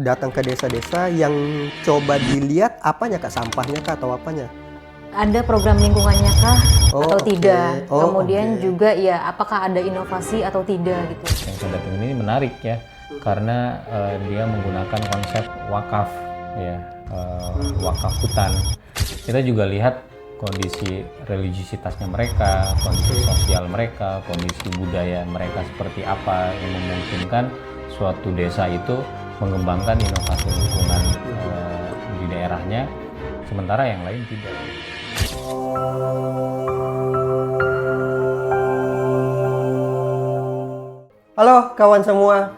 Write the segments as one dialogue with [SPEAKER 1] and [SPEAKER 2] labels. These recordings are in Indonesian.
[SPEAKER 1] datang ke desa-desa yang coba dilihat apanya Kak, sampahnya Kak atau apanya?
[SPEAKER 2] Ada program lingkungannya kah atau
[SPEAKER 1] oke.
[SPEAKER 2] tidak? Kemudian
[SPEAKER 1] Oke.
[SPEAKER 2] juga ya apakah ada inovasi atau tidak gitu.
[SPEAKER 3] Yang saya datang ini menarik ya, karena dia menggunakan konsep wakaf ya, wakaf hutan. Kita juga lihat kondisi religiositasnya mereka, kondisi sosial mereka, kondisi budaya mereka seperti apa yang memungkinkan suatu desa itu mengembangkan inovasi lingkungan di daerahnya, sementara yang lain tidak.
[SPEAKER 1] Halo kawan semua,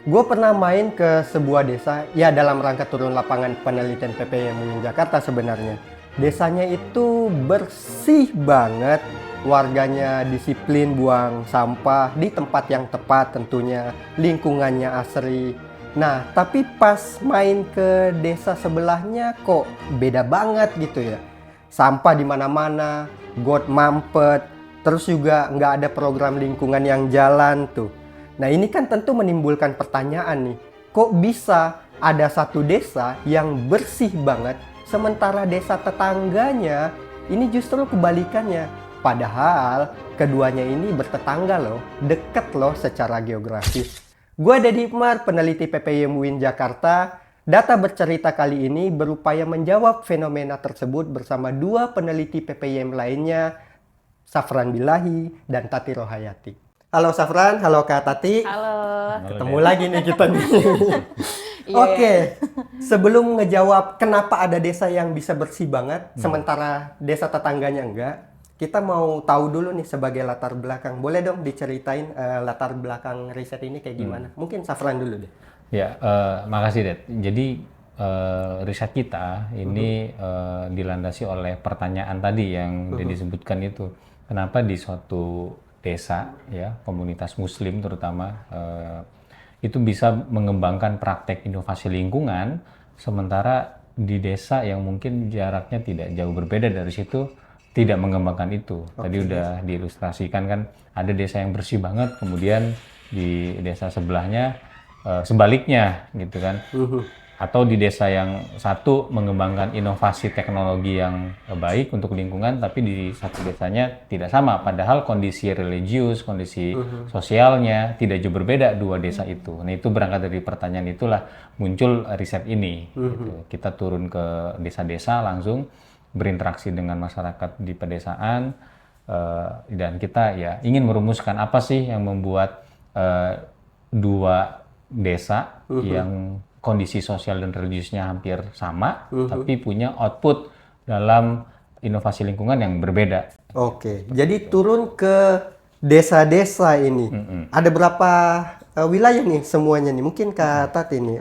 [SPEAKER 1] gue pernah main ke sebuah desa, ya dalam rangka turun lapangan penelitian PPM UIN Jakarta sebenarnya. Desanya itu bersih banget, warganya disiplin buang sampah di tempat yang tepat tentunya, lingkungannya asri. Nah, tapi pas main ke desa sebelahnya kok beda banget gitu ya. Sampah di mana-mana, got mampet, terus juga nggak ada program lingkungan yang jalan tuh. Nah ini kan tentu menimbulkan pertanyaan nih, kok bisa ada satu desa yang bersih banget, sementara desa tetangganya ini justru kebalikannya. Padahal keduanya ini bertetangga loh, deket loh secara geografis. Gue Deddy Hikmar, peneliti PPIM UIN Jakarta. Data bercerita kali ini berupaya menjawab fenomena tersebut bersama dua peneliti PPIM lainnya, Safran Bilahi dan Tati Rohayati. Halo Safran, halo Kak Tati.
[SPEAKER 2] Halo.
[SPEAKER 1] Ketemu lagi nih kita nih.
[SPEAKER 2] Iya.
[SPEAKER 1] Oke, sebelum ngejawab kenapa ada desa yang bisa bersih banget, sementara desa tetangganya enggak, kita mau tahu dulu nih sebagai latar belakang. Boleh dong diceritain latar belakang riset ini kayak gimana? Mungkin Safran dulu deh.
[SPEAKER 3] Ya, makasih Ded. Jadi riset kita ini dilandasi oleh pertanyaan tadi yang disebutkan itu. Kenapa di suatu desa, ya komunitas Muslim terutama, itu bisa mengembangkan praktek inovasi lingkungan, sementara di desa yang mungkin jaraknya tidak jauh berbeda dari situ tidak mengembangkan itu. Tadi udah diilustrasikan kan, ada desa yang bersih banget, kemudian di desa sebelahnya sebaliknya gitu kan. Atau di desa yang satu mengembangkan inovasi teknologi yang baik untuk lingkungan, tapi di satu desanya tidak sama, padahal kondisi religius, kondisi sosialnya tidak jauh berbeda dua desa itu. Nah itu berangkat dari pertanyaan itulah muncul riset ini. Gitu. Kita turun ke desa-desa langsung berinteraksi dengan masyarakat di pedesaan, dan kita ya ingin merumuskan apa sih yang membuat dua desa yang kondisi sosial dan religiusnya hampir sama, tapi punya output dalam inovasi lingkungan yang berbeda.
[SPEAKER 1] Oke, jadi turun ke desa-desa ini. Ada berapa wilayah nih semuanya nih? Mungkin Kak Tati nih.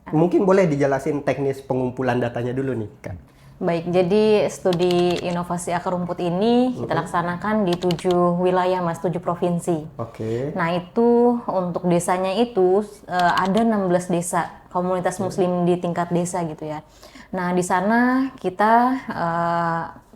[SPEAKER 1] Mungkin boleh dijelasin teknis pengumpulan datanya dulu nih, Kak.
[SPEAKER 2] Baik, jadi studi inovasi akar rumput ini kita laksanakan di 7 wilayah Mas, 7 provinsi.
[SPEAKER 1] Oke.
[SPEAKER 2] Nah itu untuk desanya itu ada 16 desa, komunitas muslim di tingkat desa gitu ya. Nah di sana kita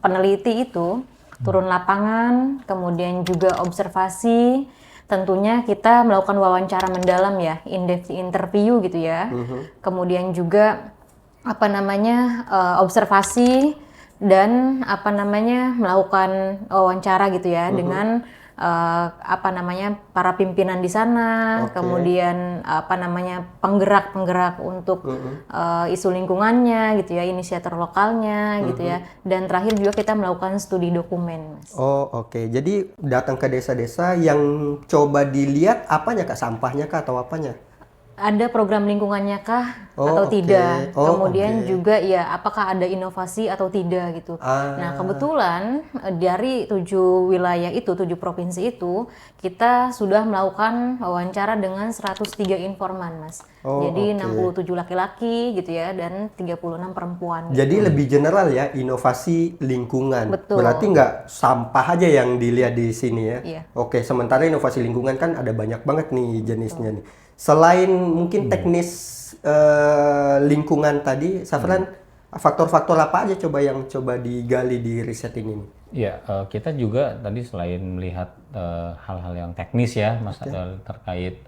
[SPEAKER 2] peneliti itu turun lapangan, kemudian juga observasi, tentunya kita melakukan wawancara mendalam ya, in-depth interview gitu ya. Kemudian juga observasi dan melakukan wawancara gitu ya dengan para pimpinan di sana, kemudian penggerak-penggerak untuk isu lingkungannya gitu ya, inisiator lokalnya gitu ya, dan terakhir juga kita melakukan studi dokumen, Mas.
[SPEAKER 1] Oh oke, jadi datang ke desa-desa yang coba dilihat apanya Kak, sampahnya Kak atau apanya?
[SPEAKER 2] Ada program lingkungannya kah atau tidak? Kemudian juga ya apakah ada inovasi atau tidak gitu. Nah kebetulan dari 7 wilayah itu, 7 provinsi itu, kita sudah melakukan wawancara dengan 103 informan, Mas. Jadi 67 laki-laki gitu ya dan 36 perempuan.
[SPEAKER 1] Jadi lebih general ya, inovasi lingkungan.
[SPEAKER 2] Betul.
[SPEAKER 1] Berarti nggak sampah aja yang dilihat di sini ya.
[SPEAKER 2] Iya.
[SPEAKER 1] Oke, sementara inovasi lingkungan kan ada banyak banget nih jenisnya nih. Selain mungkin teknis lingkungan tadi, Safran, faktor-faktor apa aja yang coba digali di riset ini?
[SPEAKER 3] Ya, kita juga tadi selain melihat hal-hal yang teknis ya, terkait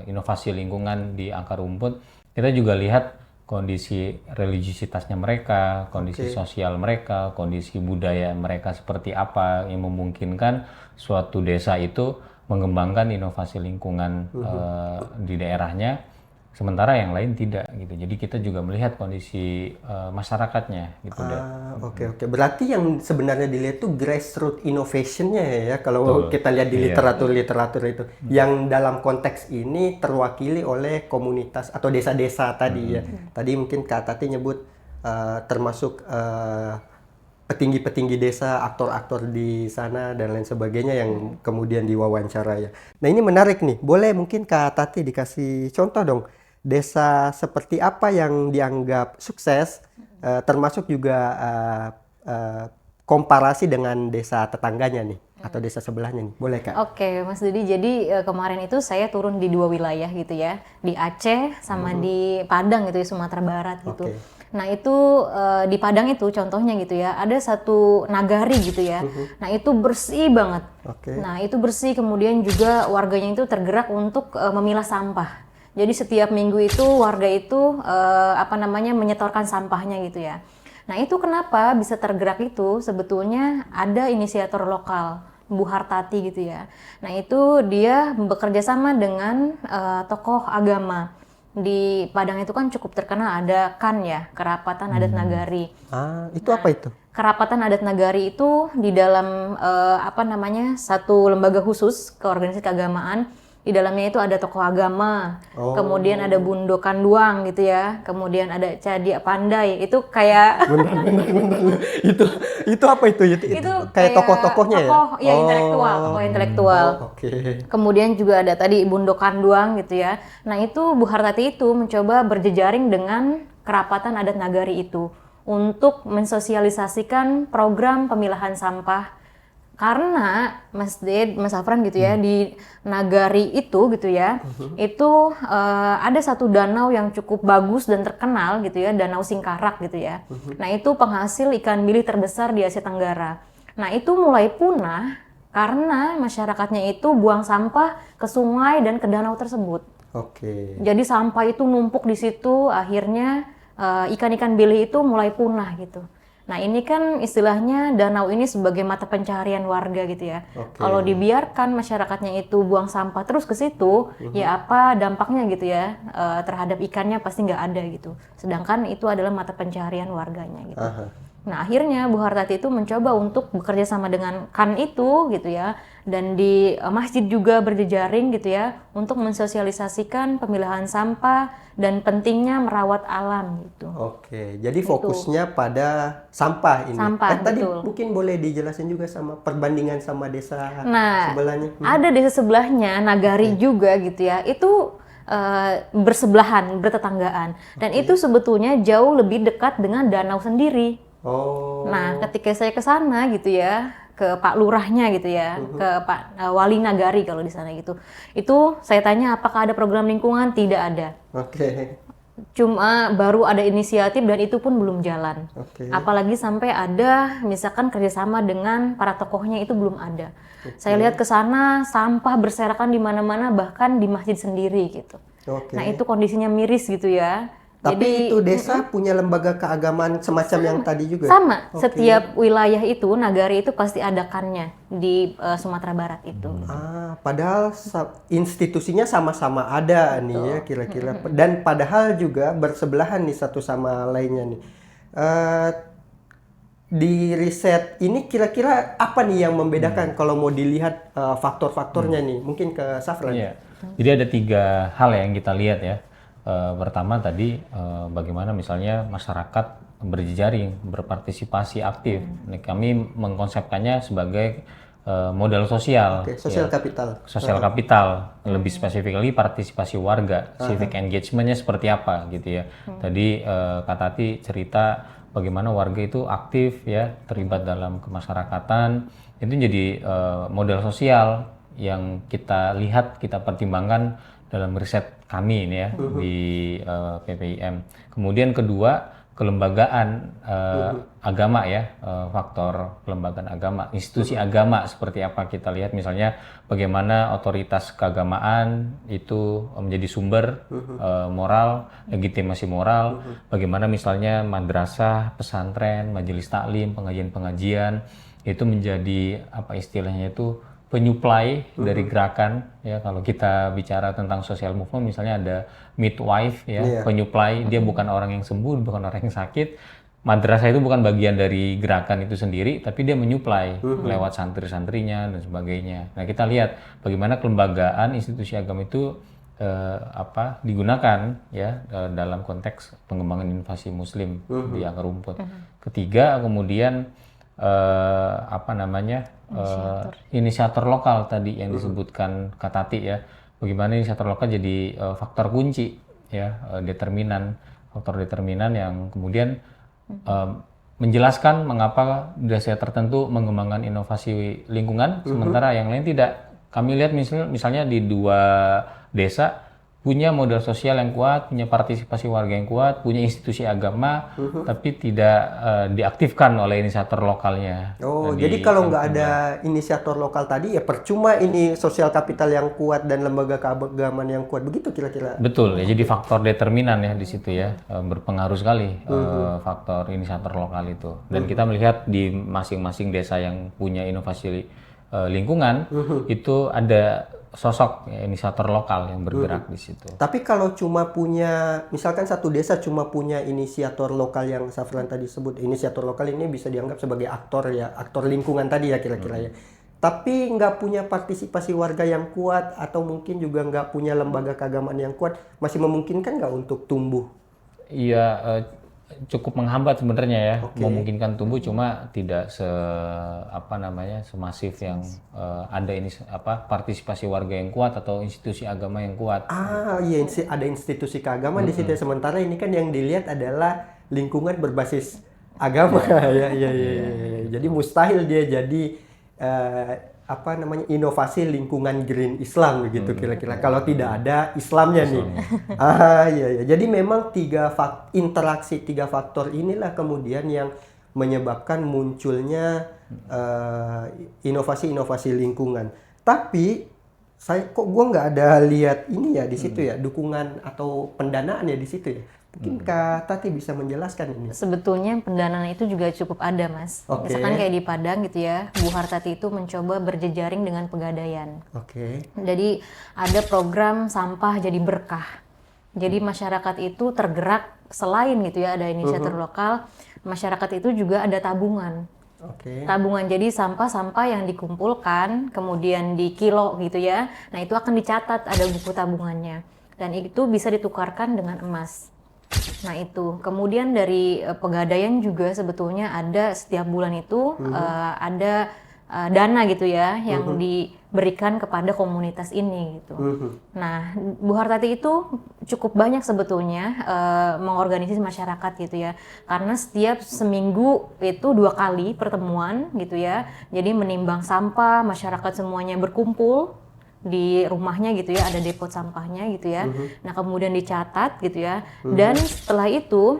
[SPEAKER 3] inovasi lingkungan di akar rumput, kita juga lihat kondisi religiusitasnya mereka, kondisi sosial mereka, kondisi budaya mereka seperti apa yang memungkinkan suatu desa itu mengembangkan inovasi lingkungan di daerahnya, sementara yang lain tidak gitu. Jadi kita juga melihat kondisi masyarakatnya gitu.
[SPEAKER 1] Oke. Berarti yang sebenarnya dilihat tuh grassroots innovation-nya ya, kalau kita lihat di literatur itu. Yang dalam konteks ini terwakili oleh komunitas atau desa-desa tadi ya. Tadi mungkin Kak Tati nyebut termasuk petinggi-petinggi desa, aktor-aktor di sana dan lain sebagainya yang kemudian diwawancara ya. Nah, ini menarik nih. Boleh mungkin Kak Tati dikasih contoh dong. Desa seperti apa yang dianggap sukses, termasuk juga komparasi dengan desa tetangganya nih atau desa sebelahnya nih, boleh Kak?
[SPEAKER 2] Oke, Mas Dudi. Jadi kemarin itu saya turun di 2 wilayah gitu ya, di Aceh sama di Padang gitu ya, Sumatera Barat gitu. Nah itu di Padang itu contohnya gitu ya, ada satu nagari gitu ya. Nah itu bersih banget. Nah itu bersih, kemudian juga warganya itu tergerak untuk memilah sampah. Jadi setiap minggu itu warga itu menyetorkan sampahnya gitu ya. Nah itu kenapa bisa tergerak itu sebetulnya ada inisiator lokal, Bu Hartati gitu ya. Nah itu dia bekerja sama dengan tokoh agama. Di Padang itu kan cukup terkenal ada KAN ya, Kerapatan Adat Nagari.
[SPEAKER 1] Itu apa itu?
[SPEAKER 2] Kerapatan Adat Nagari itu di dalam satu lembaga khusus keorganisasi keagamaan. Di dalamnya itu ada tokoh agama, kemudian ada Bundo Kanduang gitu ya, kemudian ada Cadia Pandai, itu kayak
[SPEAKER 1] Benar. Itu apa itu? Itu kayak tokoh-tokohnya ya?
[SPEAKER 2] Tokoh intelektual. Kemudian juga ada tadi Bundo Kanduang gitu ya. Nah itu Bu Hartati itu mencoba berjejaring dengan Kerapatan Adat Nagari itu untuk mensosialisasikan program pemilahan sampah. Karena Mas Afran gitu ya, di nagari itu gitu ya, itu ada satu danau yang cukup bagus dan terkenal gitu ya, Danau Singkarak gitu ya. Nah itu penghasil ikan bili terbesar di Asia Tenggara. Nah itu mulai punah karena masyarakatnya itu buang sampah ke sungai dan ke danau tersebut. Jadi sampah itu numpuk di situ, akhirnya ikan-ikan bili itu mulai punah gitu. Nah ini kan istilahnya danau ini sebagai mata pencaharian warga gitu ya. Kalau dibiarkan masyarakatnya itu buang sampah terus ke situ, ya apa dampaknya gitu ya terhadap ikannya pasti nggak ada gitu. Sedangkan itu adalah mata pencaharian warganya gitu. Nah akhirnya Bu Hartati itu mencoba untuk bekerja sama dengan KAN itu gitu ya, dan di masjid juga berjejaring gitu ya untuk mensosialisasikan pemilahan sampah dan pentingnya merawat alam gitu.
[SPEAKER 1] Jadi fokusnya pada sampah ini. Tadi
[SPEAKER 2] betul.
[SPEAKER 1] Mungkin boleh dijelasin juga sama perbandingan sama desa sebelahnya.
[SPEAKER 2] Ada desa sebelahnya Nagari juga gitu ya. Itu bersebelahan, bertetanggaan, dan itu sebetulnya jauh lebih dekat dengan danau sendiri. Nah, ketika saya ke sana gitu ya, ke Pak Lurahnya gitu ya, ke Pak Wali Nagari kalau di sana gitu. Itu saya tanya apakah ada program lingkungan? Tidak ada. Cuma baru ada inisiatif dan itu pun belum jalan. Apalagi sampai ada misalkan kerjasama dengan para tokohnya itu belum ada. Saya lihat ke sana sampah berserakan di mana-mana, bahkan di masjid sendiri gitu. Nah, itu kondisinya miris gitu ya.
[SPEAKER 1] Tapi itu desa punya lembaga keagamaan semacam yang tadi juga?
[SPEAKER 2] Sama, setiap wilayah itu, nagari itu pasti ada kannya di Sumatera Barat itu.
[SPEAKER 1] Padahal institusinya sama-sama ada nih ya kira-kira. Dan padahal juga bersebelahan nih satu sama lainnya nih. Di riset ini kira-kira apa nih yang membedakan kalau mau dilihat faktor-faktornya nih? Mungkin ke Safran.
[SPEAKER 3] Jadi ada 3 hal yang kita lihat ya. Pertama tadi bagaimana misalnya masyarakat berjejaring, berpartisipasi aktif. Kami mengkonsepkannya sebagai modal sosial.
[SPEAKER 1] Sosial kapital.
[SPEAKER 3] Sosial kapital, lebih spesifik lagi partisipasi warga, civic engagementnya seperti apa gitu ya. Tadi Kak Tati cerita bagaimana warga itu aktif ya, terlibat dalam kemasyarakatan. Itu jadi modal sosial yang kita lihat, kita pertimbangkan dalam riset kami ini ya di PPIM. Kemudian kedua, kelembagaan agama ya, faktor kelembagaan agama, institusi agama seperti apa kita lihat misalnya bagaimana otoritas keagamaan itu menjadi sumber moral, legitimasi moral, bagaimana misalnya madrasah, pesantren, majelis taklim, pengajian-pengajian itu menjadi apa istilahnya itu penyuplai dari gerakan ya. Kalau kita bicara tentang social movement misalnya ada midwife ya, penyuplai, dia bukan orang yang sembuh, bukan orang yang sakit. Madrasah itu bukan bagian dari gerakan itu sendiri, tapi dia menyuplai lewat santri-santrinya dan sebagainya. Nah, kita lihat bagaimana kelembagaan institusi agama itu digunakan ya dalam konteks pengembangan inovasi muslim di akar rumput. Ketiga, kemudian inisiator lokal tadi yang disebutkan Kak Tati ya, bagaimana inisiator lokal jadi faktor kunci ya, faktor determinan yang kemudian menjelaskan mengapa desa tertentu mengembangkan inovasi lingkungan sementara yang lain tidak. Kami lihat misalnya di 2 desa punya modal sosial yang kuat, punya partisipasi warga yang kuat, punya institusi agama, tapi tidak diaktifkan oleh inisiator lokalnya.
[SPEAKER 1] Oh, jadi kalau nggak ada inisiator lokal tadi ya percuma ini sosial kapital yang kuat dan lembaga keagamaan yang kuat, begitu kira-kira?
[SPEAKER 3] Betul, ya jadi faktor determinan ya di situ ya, berpengaruh sekali faktor inisiator lokal itu. Dan kita melihat di masing-masing desa yang punya inovasi lingkungan itu ada sosok ya, inisiator lokal yang bergerak di situ.
[SPEAKER 1] Tapi kalau cuma punya, misalkan satu desa cuma punya inisiator lokal yang Safran tadi sebut, inisiator lokal ini bisa dianggap sebagai aktor ya, aktor lingkungan tadi ya kira-kira ya. Tapi nggak punya partisipasi warga yang kuat atau mungkin juga nggak punya lembaga keagamaan yang kuat, masih memungkinkan nggak untuk tumbuh?
[SPEAKER 3] Iya, cukup menghambat sebenarnya ya, memungkinkan tumbuh cuma tidak semasif yang ada ini partisipasi warga yang kuat atau institusi agama yang kuat.
[SPEAKER 1] Iya, ada institusi keagamaan di situ. Sementara ini kan yang dilihat adalah lingkungan berbasis agama ya. Jadi mustahil dia jadi inovasi lingkungan green Islam begitu kira-kira kalau tidak ada Islamnya nih. Iya. Jadi memang tiga faktor inilah kemudian yang menyebabkan munculnya inovasi-inovasi lingkungan. Tapi gue nggak ada lihat ini ya di situ ya, dukungan atau pendanaan ya di situ ya. Mungkin Kak Tati bisa menjelaskan ini.
[SPEAKER 2] Sebetulnya pendanaan itu juga cukup ada, Mas. Misalkan kayak di Padang gitu ya, Bu Hartati itu mencoba berjejaring dengan Pegadaian. Jadi ada program sampah jadi berkah. Jadi masyarakat itu tergerak selain gitu ya, ada inisiator lokal, masyarakat itu juga ada tabungan. Tabungan, jadi sampah-sampah yang dikumpulkan, kemudian di kilo gitu ya, nah itu akan dicatat, ada buku tabungannya. Dan itu bisa ditukarkan dengan emas. Nah itu, kemudian dari Pegadaian juga sebetulnya ada setiap bulan itu ada dana gitu ya yang diberikan kepada komunitas ini gitu. Nah, Bu Hartati itu cukup banyak sebetulnya mengorganisasi masyarakat gitu ya, karena setiap seminggu itu 2 kali pertemuan gitu ya. Jadi menimbang sampah, masyarakat semuanya berkumpul di rumahnya gitu ya, ada depot sampahnya gitu ya. Nah kemudian dicatat gitu ya, dan setelah itu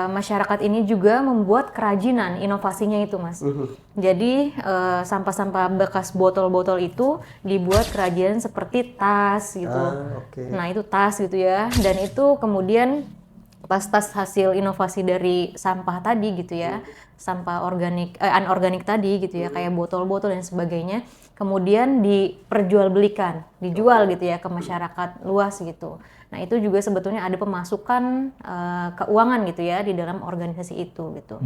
[SPEAKER 2] masyarakat ini juga membuat kerajinan inovasinya itu, Mas. Jadi sampah-sampah bekas botol-botol itu dibuat kerajinan seperti tas gitu. Nah itu tas gitu ya, dan itu kemudian tas-tas hasil inovasi dari sampah tadi gitu ya, sampah organik, anorganik tadi gitu ya, kayak botol-botol dan sebagainya, kemudian diperjualbelikan, dijual gitu ya ke masyarakat luas gitu. Nah itu juga sebetulnya ada pemasukan keuangan gitu ya di dalam organisasi itu gitu.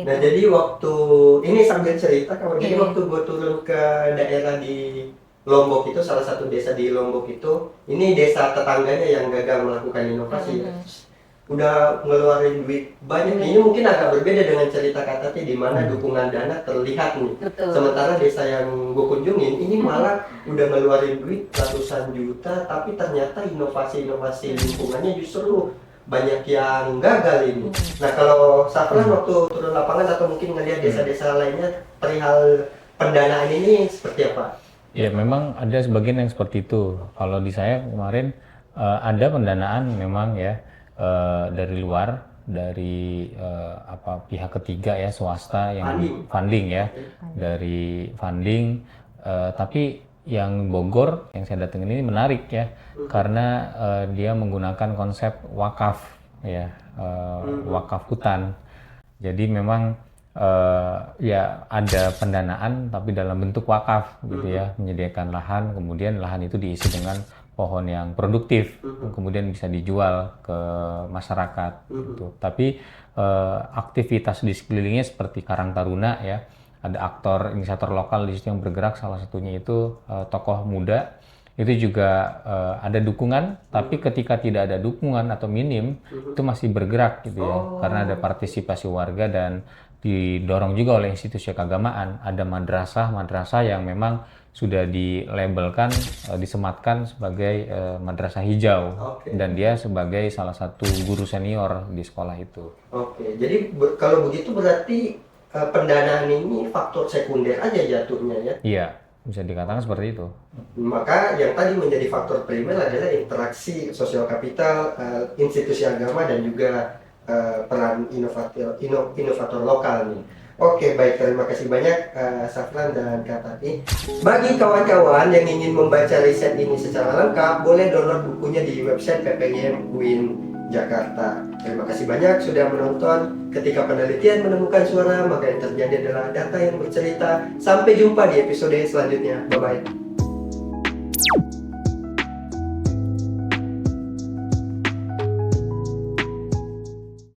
[SPEAKER 1] Nah jadi waktu ini sambil cerita, jadi waktu gue turun ke daerah di Lombok itu, salah satu desa di Lombok itu, ini desa tetangganya yang gagal melakukan inovasi. Udah ngeluarin duit banyak. Ini mungkin agak berbeda dengan cerita Kak Tati di mana dukungan dana terlihat nih. Sementara desa yang gue kunjungin ini malah udah ngeluarin duit ratusan juta, tapi ternyata inovasi-inovasi lingkungannya justru banyak yang gagal ini. Nah kalau Safran waktu turun lapangan atau mungkin ngelihat desa-desa lainnya perihal pendanaan ini seperti apa?
[SPEAKER 3] Ya memang ada sebagian yang seperti itu. Kalau di saya kemarin ada pendanaan memang ya dari luar dari pihak ketiga ya, swasta yang funding ya, dari funding. Tapi yang Bogor yang saya datengin ini menarik ya, karena dia menggunakan konsep wakaf ya, wakaf hutan. Jadi memang ya ada pendanaan tapi dalam bentuk wakaf gitu ya, menyediakan lahan, kemudian lahan itu diisi dengan pohon yang produktif, kemudian bisa dijual ke masyarakat gitu. Tapi aktivitas di sekelilingnya seperti Karang Taruna ya, ada aktor inisiator lokal di situ yang bergerak, salah satunya itu tokoh muda. Itu juga ada dukungan, tapi ketika tidak ada dukungan atau minim, itu masih bergerak gitu ya, karena ada partisipasi warga dan didorong juga oleh institusi keagamaan. Ada madrasah yang memang sudah dilabelkan, disematkan sebagai madrasah hijau, dan dia sebagai salah satu guru senior di sekolah itu.
[SPEAKER 1] Oke, jadi kalau begitu berarti pendanaan ini faktor sekunder aja jatuhnya ya?
[SPEAKER 3] Iya, bisa dikatakan seperti itu.
[SPEAKER 1] Maka yang tadi menjadi faktor primer adalah interaksi sosial kapital, institusi agama, dan juga peran inovator lokal nih. Oke, baik, terima kasih banyak Safran dan Kak Tati. Bagi kawan-kawan yang ingin membaca riset ini secara lengkap, boleh download bukunya di website PPIM UIN Jakarta. Terima kasih banyak sudah menonton. Ketika penelitian menemukan suara, maka yang terjadi adalah data yang bercerita. Sampai jumpa di episode selanjutnya. Bye-bye.